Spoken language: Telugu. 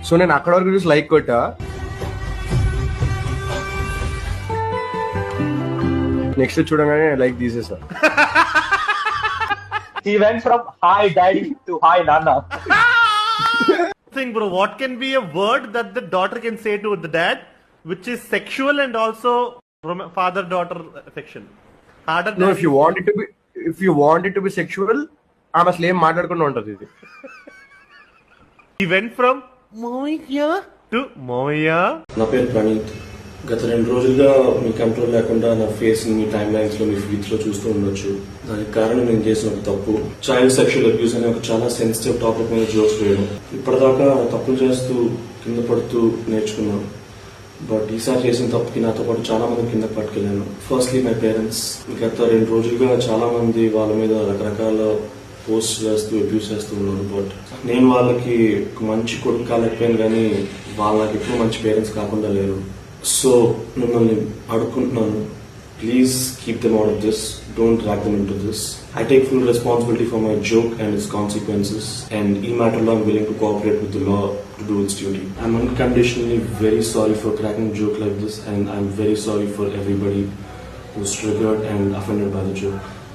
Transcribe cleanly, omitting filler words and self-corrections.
సో నేను అక్కడ వరకు చూసి లైక్ కొట్టా. నెక్స్ట్ చూడగానే like తీసేసా. He went from hi daddy to hi nana. Think, bro, what can be a word that the daughter can say to the dad, which is sexual and also father-daughter affection? Harder. No, if you want it to be sexual, ఆమె అసలు ఏం మాట్లాడకుండా ఉంటది ఇది. He went from Moya to Moya. నా పేరు ప్రణీత్. గత 2 రోజులుగా మీ కంట్రోల్ లేకుండా నా ఫేస్ మీ టైమ్ లైన్స్ లో మీ ఫీడ్స్ లో చూస్తూ ఉండొచ్చు. దానికి కారణం నేను చేసిన ఒక తప్పు, చైల్డ్ సెక్షువల్ అబ్యూస్ అనే ఒక చాలా సెన్సిటివ్ టాపిక్ మీద జోక్స్ వేయడం. ఇప్పటిదాకా తప్పులు చేస్తూ కింద పడుతూ నేర్చుకున్నాను, బట్ ఈసారి చేసిన తప్పుకి నాతో పాటు చాలా మంది కింద పట్టుకెళ్ళాను. Firstly my parents. గత 2 రోజులుగా చాలా మంది వాళ్ళ మీద రకరకాల పోస్ట్ చేస్తూ అబ్యూస్ చేస్తూ ఉన్నారు. బట్ నేను వాళ్ళకి మంచి కొడుకు కాలేకపోయాను, కానీ వాళ్ళకి ఎప్పుడు మంచి పేరెంట్స్ కాకుండా లేరు. సో మిమ్మల్ని అడుగుకుంటున్నాను, please keep them out of this, don't drag them into this. I take full responsibility for my joke and its consequences, and in matter law I'm willing to cooperate with the law to do its duty. I'm unconditionally very sorry for cracking a joke like this, and I'm very sorry for everybody who's triggered and offended by the joke.